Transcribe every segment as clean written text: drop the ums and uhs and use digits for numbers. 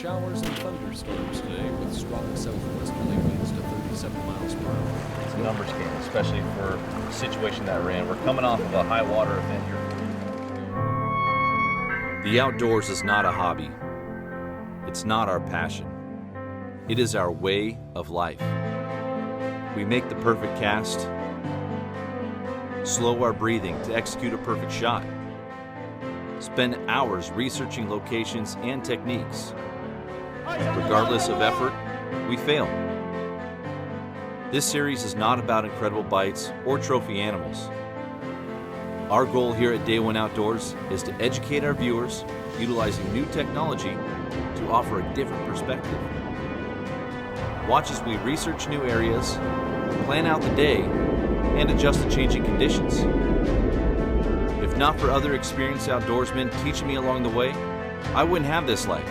showers and thunderstorms today with strong southwesterly winds to 37 miles per hour. It's a numbers game, especially for the situation that we're in. We're coming off of a high water event here. The outdoors is not a hobby. It's not our passion. It is our way of life. We make the perfect cast, slow our breathing to execute a perfect shot, spend hours researching locations and techniques. Regardless of effort, we fail. This series is not about incredible bites or trophy animals. Our goal here at Day One Outdoors is to educate our viewers utilizing new technology to offer a different perspective. Watch as we research new areas, plan out the day, and adjust to changing conditions. If not for other experienced outdoorsmen teaching me along the way, I wouldn't have this life.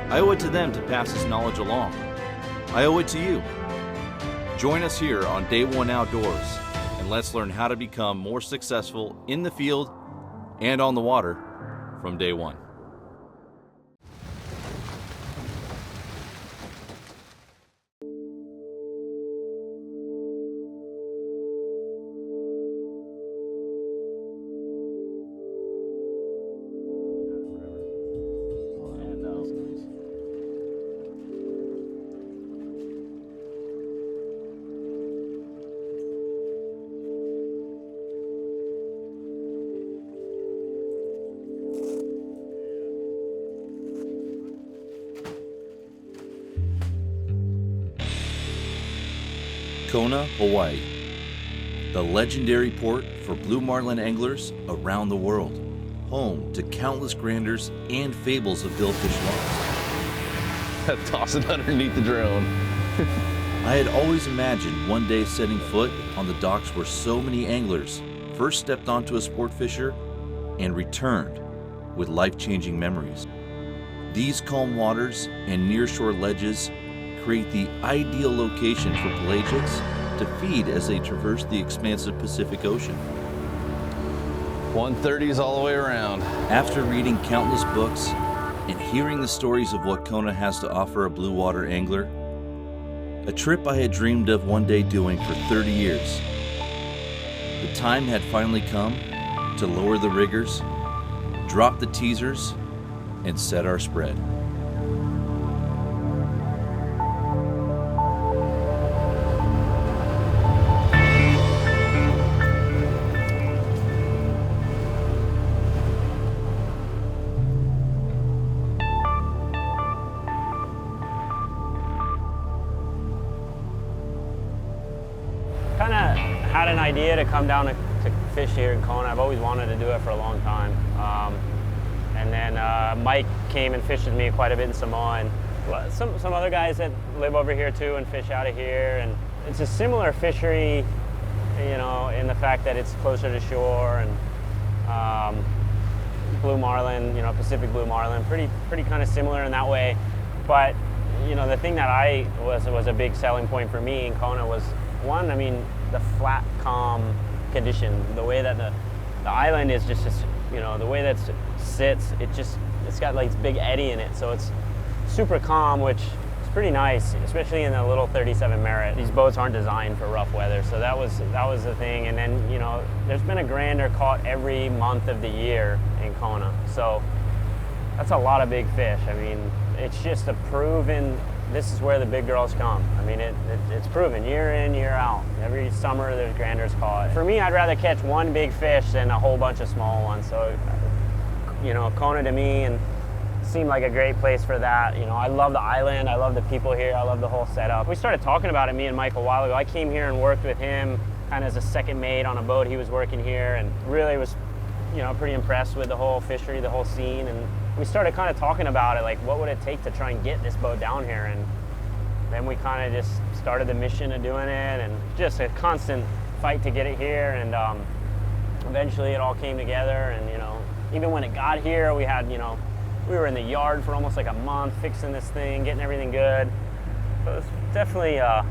I owe it to them to pass this knowledge along. I owe it to you. Join us here on Day One Outdoors, and let's learn how to become more successful in the field and on the water from day one. Kona, Hawaii, the legendary port for blue marlin anglers around the world, home to countless grandeurs and fables of billfish laws. Toss it underneath the drone. I had always imagined one day setting foot on the docks where so many anglers first stepped onto a sport fisher and returned with life-changing memories. These calm waters and nearshore ledges create the ideal location for pelagics to feed as they traverse the expansive Pacific Ocean. 130s all the way around. After reading countless books and hearing the stories of what Kona has to offer a blue water angler, a trip I had dreamed of one day doing for 30 years, the time had finally come to lower the riggers, drop the teasers, and set our spread. Kind of had an idea to come down to fish here in Kona. I've always wanted to do it for a long time. And then Mike came and fished with me quite a bit in Samoa, and some other guys that live over here too and fish out of here. And it's a similar fishery, you know, in the fact that it's closer to shore, and blue marlin, you know, Pacific blue marlin, pretty kind of similar in that way. But you know, the thing that was a big selling point for me in Kona was, one, I mean, the flat, calm condition, the way that the island is just, you know, the way that it sits, it's got like this big eddy in it, so it's super calm, which is pretty nice, especially in a little 37 Merit. These boats aren't designed for rough weather, so that was the thing. And then, you know, there's been a grander caught every month of the year in Kona, so that's a lot of big fish. I mean, it's just a proven, this is where the big girls come. I mean, it's proven year in, year out. Every summer there's granders caught. For me, I'd rather catch one big fish than a whole bunch of small ones. So, you know, Kona to me and seemed like a great place for that. You know, I love the island, I love the people here, I love the whole setup. We started talking about it, me and Mike, a while ago. I came here and worked with him kind of as a second mate on a boat. He was working here and really was, you know, pretty impressed with the whole fishery, the whole scene. And we started kind of talking about it, like what would it take to try and get this boat down here. And then we kind of just started the mission of doing it, and just a constant fight to get it here. And eventually it all came together. And, you know, even when it got here, we had, you know, we were in the yard for almost like a month fixing this thing, getting everything good. So it was definitely a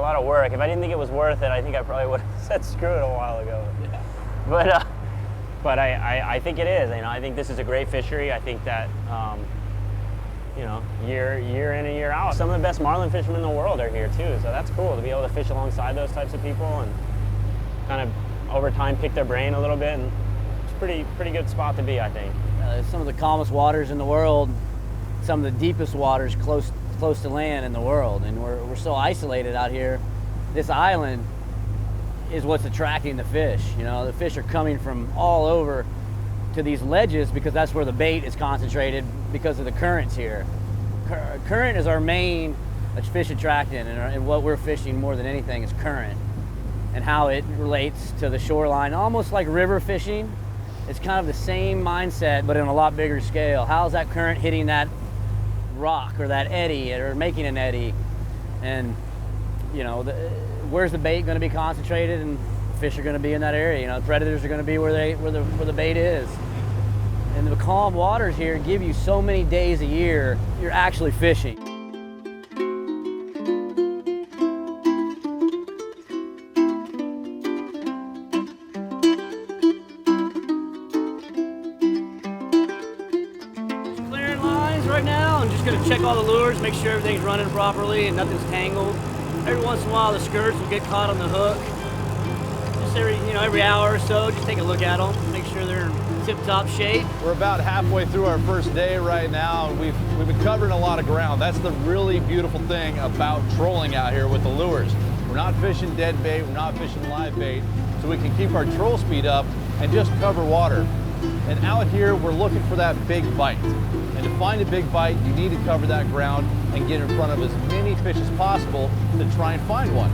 lot of work. If I didn't think it was worth it, I think I probably would have said screw it a while ago. Yeah. But I think it is. You know, I think this is a great fishery. I think that you know, year in and year out. Some of the best marlin fishermen in the world are here too, so that's cool to be able to fish alongside those types of people and kind of over time pick their brain a little bit. And it's a pretty good spot to be, I think. Some of the calmest waters in the world, some of the deepest waters close to land in the world, and we're so isolated out here. This island is what's attracting the fish. You know, the fish are coming from all over to these ledges because that's where the bait is concentrated because of the currents here. Current is our main fish attractant, and what we're fishing more than anything is current and how it relates to the shoreline, almost like river fishing. It's kind of the same mindset, but in a lot bigger scale. How's that current hitting that rock or that eddy or making an eddy? And, you know, where's the bait going to be concentrated? And the fish are going to be in that area. You know, the predators are going to be where the bait is. And the calm waters here give you so many days a year you're actually fishing. Right now, I'm just going to check all the lures, make sure everything's running properly and nothing's tangled. Every once in a while the skirts will get caught on the hook. Just every hour or so, just take a look at them, make sure they're in tip-top shape. We're about halfway through our first day right now, and we've been covering a lot of ground. That's the really beautiful thing about trolling out here with the lures. We're not fishing dead bait, we're not fishing live bait, so we can keep our troll speed up and just cover water. And out here, we're looking for that big bite. And to find a big bite, you need to cover that ground and get in front of as many fish as possible to try and find one.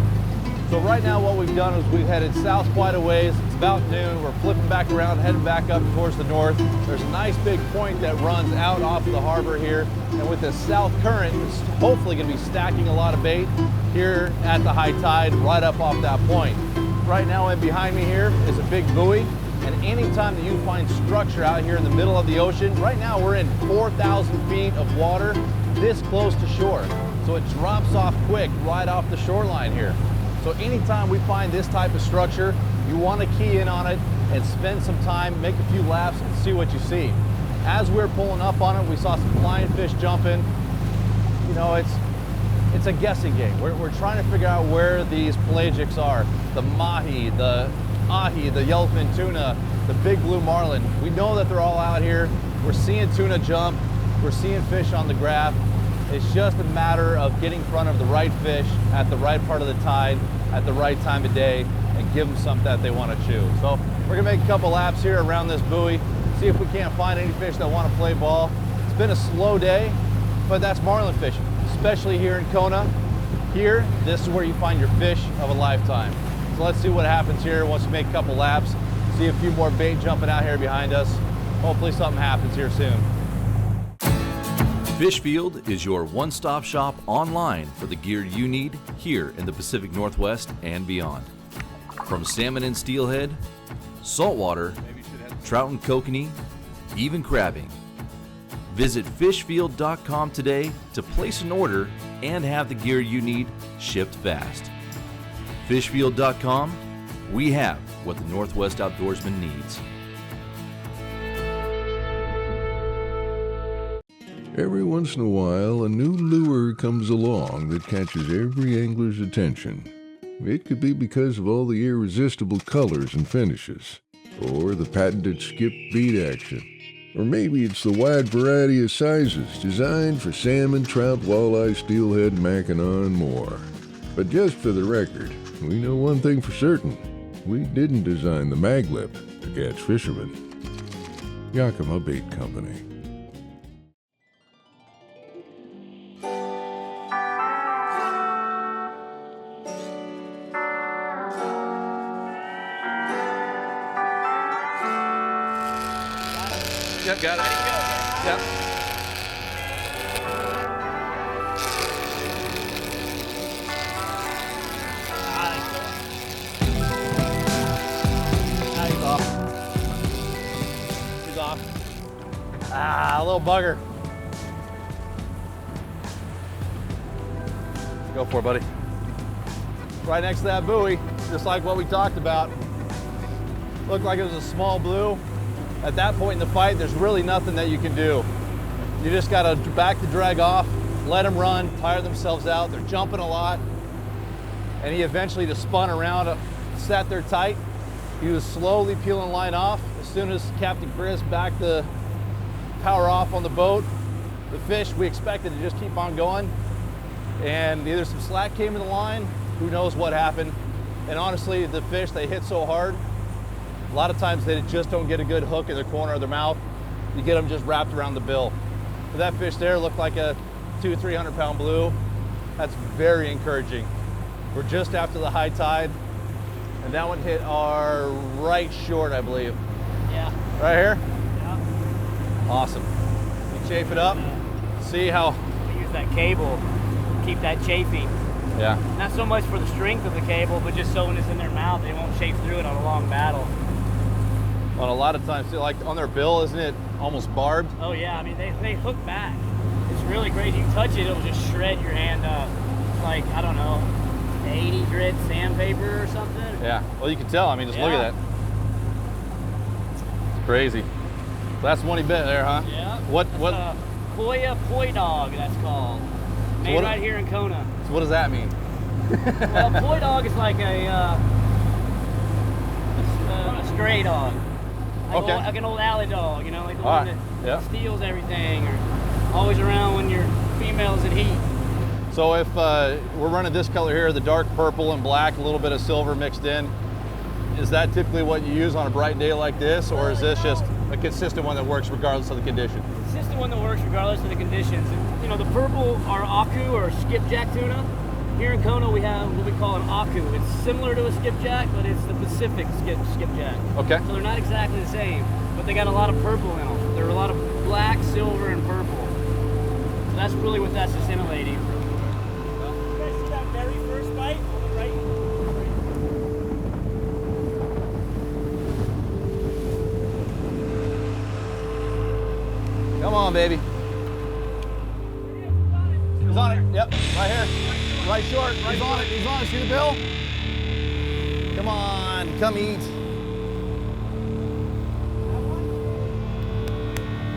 So right now what we've done is we've headed south quite a ways. It's about noon. We're flipping back around, heading back up towards the north. There's a nice big point that runs out off of the harbor here. And with this south current, it's hopefully going to be stacking a lot of bait here at the high tide right up off that point. Right now and behind me here is a big buoy. And anytime that you find structure out here in the middle of the ocean, right now we're in 4,000 feet of water this close to shore. So it drops off quick right off the shoreline here. So anytime we find this type of structure, you want to key in on it and spend some time, make a few laps and see what you see. As we're pulling up on it, we saw some flying fish jumping. You know, it's a guessing game. We're trying to figure out where these pelagics are. The mahi, the ahi, the yellowfin tuna, the big blue marlin. We know that they're all out here. We're seeing tuna jump. We're seeing fish on the graph. It's just a matter of getting in front of the right fish at the right part of the tide at the right time of day and give them something that they want to chew. So we're gonna make a couple laps here around this buoy, see if we can't find any fish that want to play ball. It's been a slow day, but that's marlin fishing, especially here in Kona. Here, this is where you find your fish of a lifetime. So let's see what happens here once we make a couple laps, see a few more bait jumping out here behind us. Hopefully something happens here soon. Fishfield is your one-stop shop online for the gear you need here in the Pacific Northwest and beyond. From salmon and steelhead, saltwater, trout and kokanee, even crabbing. Visit fishfield.com today to place an order and have the gear you need shipped fast. Fishfield.com, we have what the Northwest outdoorsman needs. Every once in a while, a new lure comes along that catches every angler's attention. It could be because of all the irresistible colors and finishes, or the patented skip beat action. Or maybe it's the wide variety of sizes designed for salmon, trout, walleye, steelhead, mackinaw, and more. But just for the record, we know one thing for certain. We didn't design the maglip to catch fishermen. Yakima Bait Company. Yep, got it. Yep. He's off. He's off. Ah, a little bugger. Go for it, buddy. Right next to that buoy, just like what we talked about. Looked like it was a small blue. At that point in the fight, there's really nothing that you can do. You just gotta back the drag off, let them run, tire themselves out. They're jumping a lot. And he eventually just spun around, sat there tight. He was slowly peeling line off. As soon as Captain Chris backed the power off on the boat, the fish, we expected to just keep on going. And either some slack came in the line, who knows what happened. And honestly, the fish, they hit so hard, a lot of times they just don't get a good hook in the corner of their mouth. You get them just wrapped around the bill. But that fish there looked like a 200-300 pound blue. That's very encouraging. We're just after the high tide, and that one hit our right short, I believe. Yeah. Right here? Yeah. Awesome. You chafe it up, see how... We use that cable, keep that chafing. Yeah. Not so much for the strength of the cable, but just so when it's in their mouth, they won't chafe through it on a long battle. Well, a lot of times, like on their bill, isn't it almost barbed? Oh yeah, I mean, they hook back. It's really crazy. You touch it, it'll just shred your hand up. It's like, I don't know, 80 grit sandpaper or something. Yeah, well, you can tell. I mean, just look at that. It's crazy. That's one he bit there, huh? Yeah. What? Koya poi dog, that's called. Made right here in Kona. So what does that mean? Well, poi dog is like a stray dog. Like an old alley dog, you know, like the one that steals everything or always around when your female's in heat. So if we're running this color here, the dark purple and black, a little bit of silver mixed in, is that typically what you use on a bright day like this, or is this just a consistent one that works regardless of the condition? It's just the one that works regardless of the conditions. And, you know, the purple are aku or skipjack tuna. Here in Kona we have what we call an aku. It's similar to a skipjack, but it's the Pacific skipjack. Okay. So they're not exactly the same, but they got a lot of purple in them. There are a lot of black, silver, and purple. So that's really what that's assimilating. You guys see that very first bite on the right? Come on, baby. He's on it. Yep, right here. Right short. Right he's on it. He's on it. See the bill? Come on, come eat.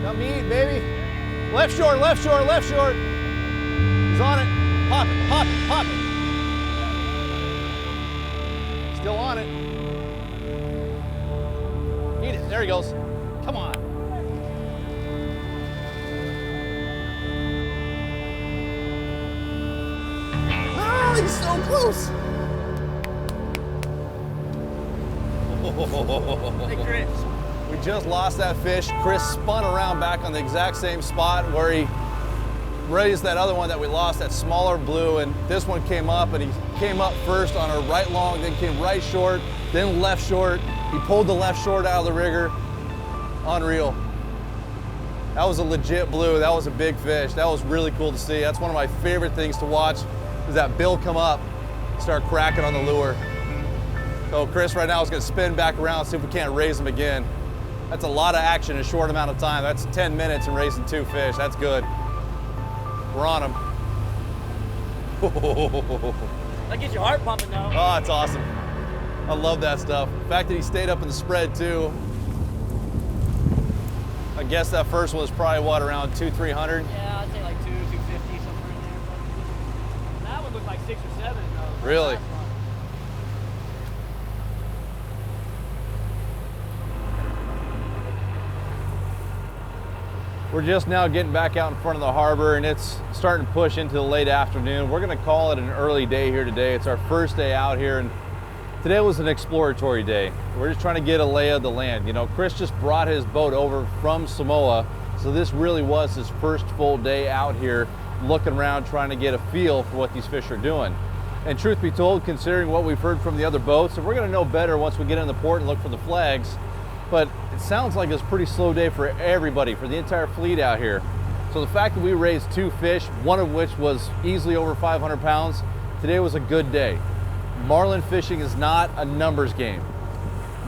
Come eat, baby. Left short, left short, left short. He's on it. Pop it, pop it, pop it. Still on it. Eat it. There he goes. Come on. Oh, he's so close. Hey, Chris. We just lost that fish. Chris spun around back on the exact same spot where he raised that other one that we lost, that smaller blue, and this one came up, and he came up first on a right long, then came right short, then left short. He pulled the left short out of the rigger. Unreal. That was a legit blue. That was a big fish. That was really cool to see. That's one of my favorite things to watch, is that bill come up, start cracking on the lure. So Chris right now is going to spin back around, see if we can't raise him again. That's a lot of action in a short amount of time. That's 10 minutes and raising 2 fish. That's good. We're on him. That gets your heart pumping though. Oh, it's awesome. I love that stuff. The fact that he stayed up in the spread too. I guess that first one was probably what, around 200-300? Yeah, I'd say like 250, somewhere in there. That one looked like 6 or 7 though. Really? We're just now getting back out in front of the harbor, and it's starting to push into the late afternoon. We're gonna call it an early day here today. It's our first day out here, and today was an exploratory day. We're just trying to get a lay of the land. You know, Chris just brought his boat over from Samoa, so this really was his first full day out here, looking around, trying to get a feel for what these fish are doing. And truth be told, considering what we've heard from the other boats, and we're gonna know better once we get in the port and look for the flags, but it sounds like it's a pretty slow day for everybody, for the entire fleet out here. So the fact that we raised 2 fish, one of which was easily over 500 pounds, today was a good day. Marlin fishing is not a numbers game.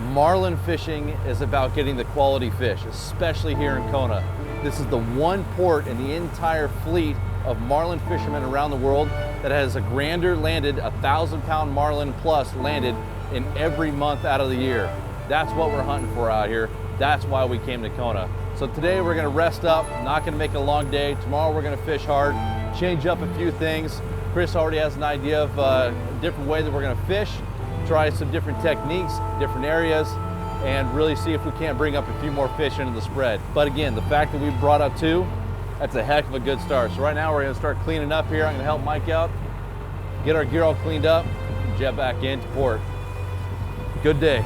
Marlin fishing is about getting the quality fish, especially here in Kona. This is the one port in the entire fleet of marlin fishermen around the world that has a grander landed, 1,000-pound marlin plus landed in every month out of the year. That's what we're hunting for out here. That's why we came to Kona. So today we're gonna rest up, not gonna make it a long day. Tomorrow we're gonna fish hard, change up a few things. Chris already has an idea of a different way that we're gonna fish, try some different techniques, different areas, and really see if we can't bring up a few more fish into the spread. But again, the fact that we brought up 2, that's a heck of a good start. So right now we're gonna start cleaning up here. I'm gonna help Mike out, get our gear all cleaned up, and jet back into port. Good day.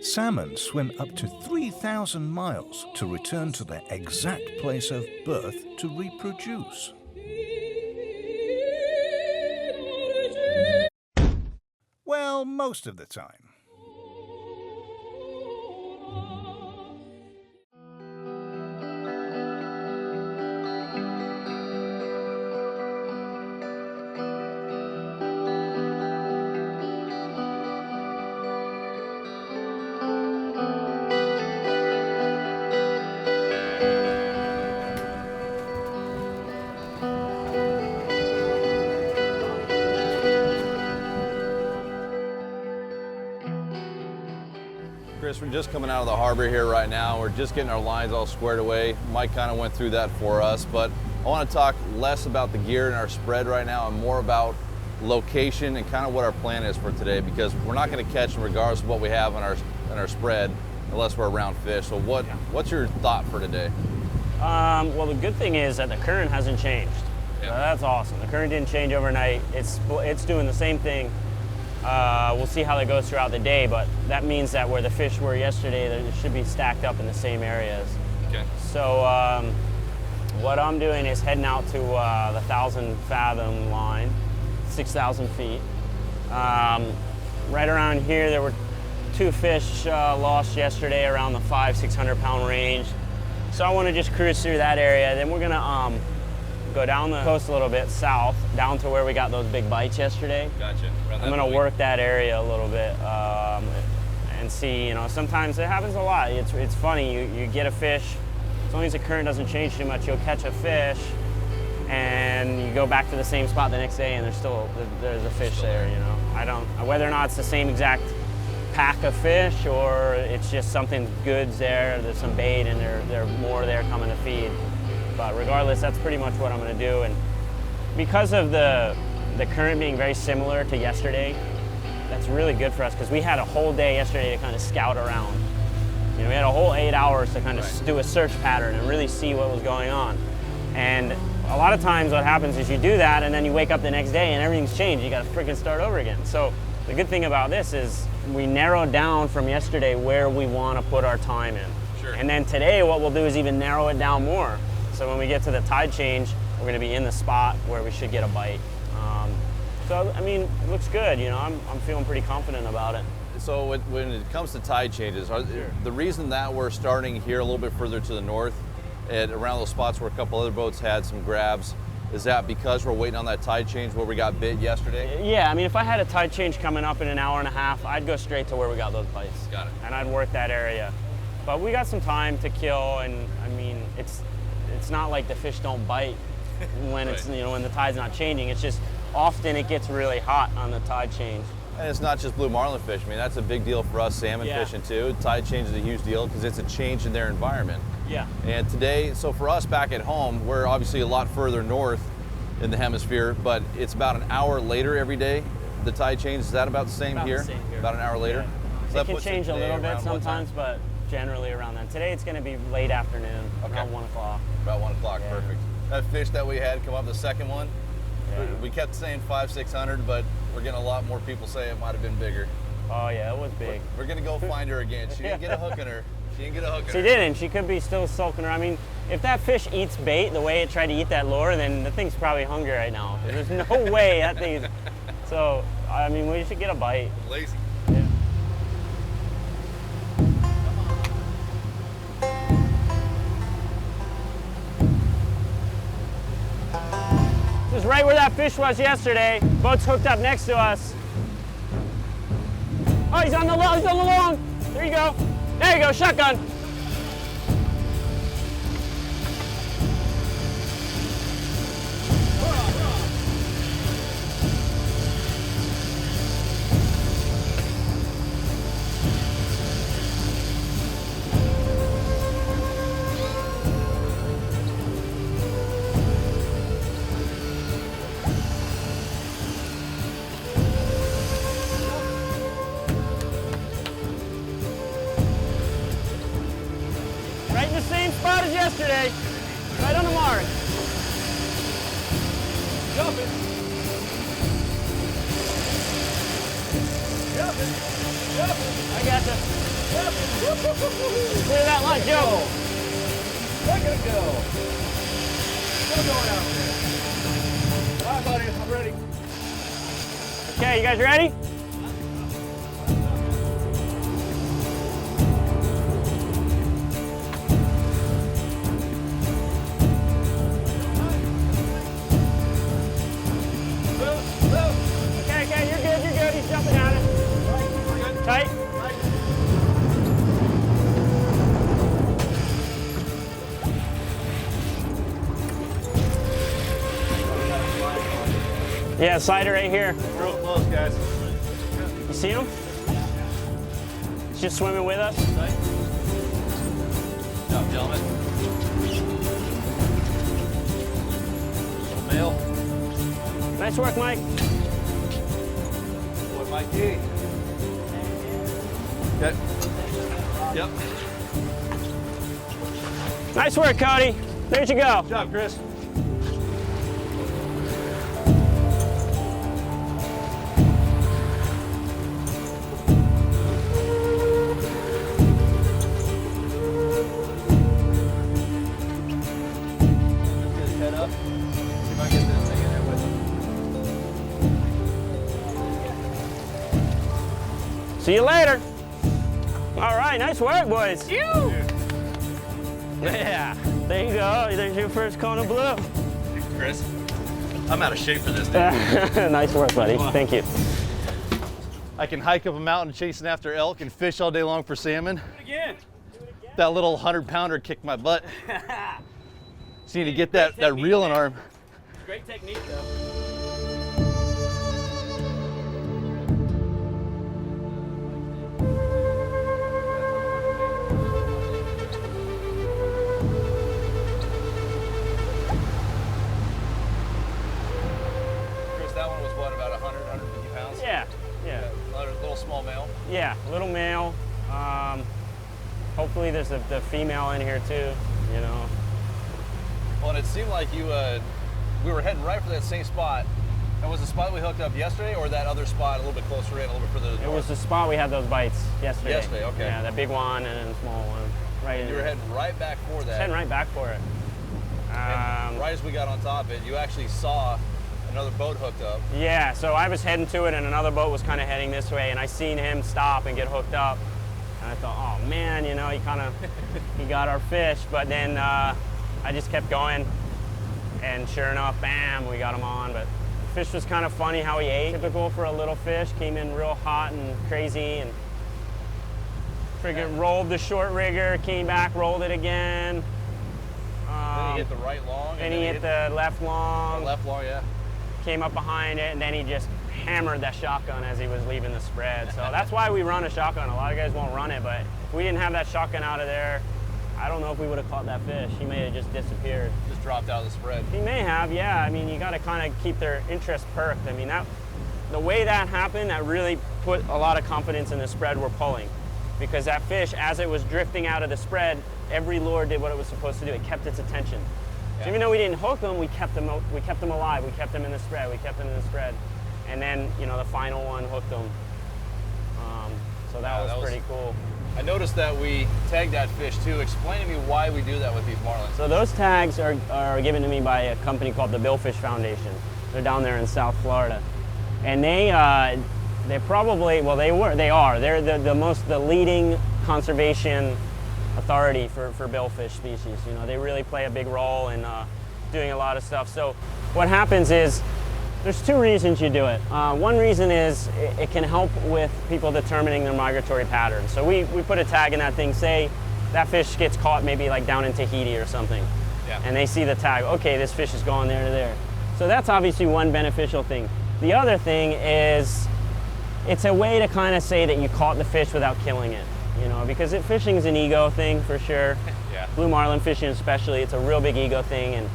Salmon swim up to 3,000 miles to return to their exact place of birth to reproduce. Well, most of the time. Chris, we're just coming out of the harbor here right now. We're just getting our lines all squared away. Mike kind of went through that for us, but I want to talk less about the gear and our spread right now and more about location and kind of what our plan is for today, because we're not going to catch them regardless of what we have on our spread unless we're around fish. So what's your thought for today? Well, the good thing is that the current hasn't changed. Yeah. So that's awesome. The current didn't change overnight. It's doing the same thing. We'll see how that goes throughout the day, but that means that where the fish were yesterday, they should be stacked up in the same areas. Okay. So what I'm doing is heading out to the 1,000 fathom line, 6,000 feet. Right around here, there were 2 fish lost yesterday around the 500-600 pound range. So I want to just cruise through that area. Then we're gonna go down the coast a little bit south, down to where we got those big bites yesterday. Gotcha. I'm gonna work that area a little bit and see, sometimes it happens a lot. It's funny, you get a fish, as long as the current doesn't change too much, you'll catch a fish and you go back to the same spot the next day and there's a fish there, whether or not it's the same exact pack of fish or it's just something good's there's some bait and there are more there coming to feed. But regardless, that's pretty much what I'm gonna do. And because of the current being very similar to yesterday, that's really good for us because we had a whole day yesterday to kind of scout around. We had a whole 8 hours to kind of do a search pattern and really see what was going on. And a lot of times what happens is you do that and then you wake up the next day and everything's changed. You gotta freaking start over again. So the good thing about this is we narrowed down from yesterday where we wanna put our time in. Sure. And then today what we'll do is even narrow it down more. So when we get to the tide change, we're gonna be in the spot where we should get a bite. So, I mean, it looks good, I'm feeling pretty confident about it. So when it comes to tide changes, the reason that we're starting here a little bit further to the north, around those spots where a couple other boats had some grabs, is that because we're waiting on that tide change where we got bit yesterday? Yeah, I mean, if I had a tide change coming up in an hour and a half, I'd go straight to where we got those bites. Got it. And I'd work that area. But we got some time to kill, and I mean, it's not like the fish don't bite when it's when the tide's not changing. It's just often it gets really hot on the tide change. And it's not just blue marlin fish. I mean, that's a big deal for us salmon Yeah. fishing too. Tide change is a huge deal because it's a change in their environment. Yeah. And today, so for us back at home, we're obviously a lot further north in the hemisphere, but it's about an hour later every day. The tide change, is that about the same About the here? same here. About an hour later? Yeah. So that It can puts change a today little bit around what time? sometimes, but generally around then. Today it's going to be late afternoon, Okay. around 1 o'clock. About 1 o'clock, Yeah. perfect. That fish that we had come up, the second one, Yeah. we kept saying 500-600, but we're getting a lot more people say it might have been bigger. Oh yeah, it was big. We're gonna go find her again. She didn't get a hook in her. She didn't get a hook in She her. didn't. She could be still sulking around. I mean, if that fish eats bait the way it tried to eat that lure, then the thing's probably hungry right now. There's no way that thing's. So, I mean, we should get a bite. Lazy. Yeah. This is right where that fish was yesterday. Boat's hooked up next to us. Oh, he's on the long. He's on the long. There you go. There you go. Shotgun. Right in the same spot as yesterday. Right on the mark. Jump it. Jump it. Jump it. I got you. Jump it. Clear that line, Joe. Look at it go. Still going out there. All right, buddy. I'm ready. Okay, you guys ready? Okay, you're good. He's jumping at it. Tight. Yeah, slider right here. Real close, guys. You see him? He's just swimming with us. Good job, gentlemen. Little male. Nice work, Mike. Boy, Mikey. Okay. Yep. Nice work, Cody. There you go. Good job, Chris. Get his head up. See if I can get this thing in there with him. See you later. All right, nice work, boys. Yeah, there you go. There's your first Kona blue. Chris, I'm out of shape for this thing. Nice work, buddy. Thank you. I can hike up a mountain chasing after elk and fish all day long for salmon. Do it again. That little 100-pounder kicked my butt. Just need to get that reeling arm. Great technique, though. Chris, that one was what, about 100, 150 pounds? Yeah. Little small male. Yeah, little male. Hopefully there's the female in here too, you know. Well, and it seemed like we were heading right for that same spot. And was the spot we hooked up yesterday or that other spot a little bit closer in, a little bit further to the It north? was the spot we had those bites yesterday. Yesterday, okay. Yeah, that big one and then the small one. Right in You were there. heading right back for that. Heading right back for it. And right as we got on top of it, you actually saw another boat hooked up. Yeah, so I was heading to it and another boat was kind of heading this way and I seen him stop and get hooked up. And I thought, oh man, you know, he got our fish. But then I just kept going and sure enough, bam, we got him on. But the fish was kind of funny how he ate. Typical for a little fish, came in real hot and crazy and friggin' rolled the short rigger, came back, rolled it again. Then he hit the right long. Then he hit the left long. The left long, yeah. Came up behind it, and then he just hammered that shotgun as he was leaving the spread. So that's why we run a shotgun. A lot of guys won't run it, but if we didn't have that shotgun out of there, I don't know if we would have caught that fish. He may have just disappeared. Just dropped out of the spread. He may have, yeah. I mean, you got to kind of keep their interest perked. I mean, the way that happened, that really put a lot of confidence in the spread we're pulling. Because that fish, as it was drifting out of the spread, every lure did what it was supposed to do. It kept its attention. So even though we didn't hook them, we kept them alive. We kept them in the spread. We kept them in the spread. And then, you know, the final one hooked them. So that was pretty cool. I noticed that we tagged that fish too. Explain to me why we do that with these marlins. So those tags are given to me by a company called the Billfish Foundation. They're down there in South Florida. And they're probably, well, they're the leading conservation authority for billfish species. You know, they really play a big role in doing a lot of stuff. So what happens is, there's two reasons you do it. One reason is it can help with people determining their migratory patterns. So we put a tag in that thing, say that fish gets caught maybe like down in Tahiti or something. Yeah. And they see the tag, okay, this fish is going there to there. So that's obviously one beneficial thing. The other thing is, it's a way to kind of say that you caught the fish without killing it, you know, because fishing is an ego thing for sure. Yeah. Blue marlin fishing especially, it's a real big ego thing. And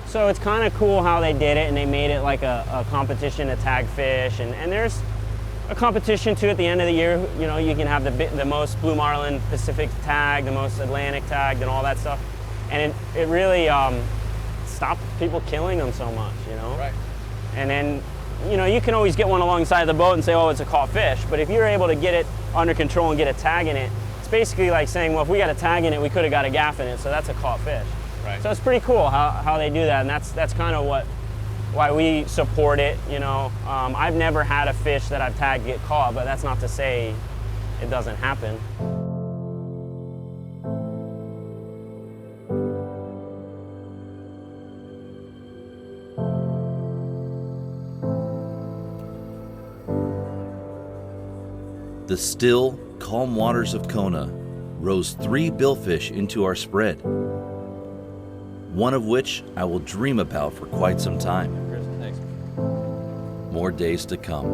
so it's kind of cool how they did it, and they made it like a competition to tag fish. And there's a competition too at the end of the year. You know, you can have the most blue marlin Pacific tagged, the most Atlantic tagged, and all that stuff. And it really stopped people killing them so much, you know? Right. And then, you know, you can always get one alongside the boat and say, oh, it's a caught fish. But if you're able to get it under control and get a tag in it, it's basically like saying, well, if we got a tag in it, we could have got a gaff in it, so that's a caught fish. Right. So it's pretty cool how they do that, and that's kind of why we support it. You know, I've never had a fish that I've tagged get caught, but that's not to say it doesn't happen. The still, calm waters of Kona rose 3 billfish into our spread, one of which I will dream about for quite some time. More days to come.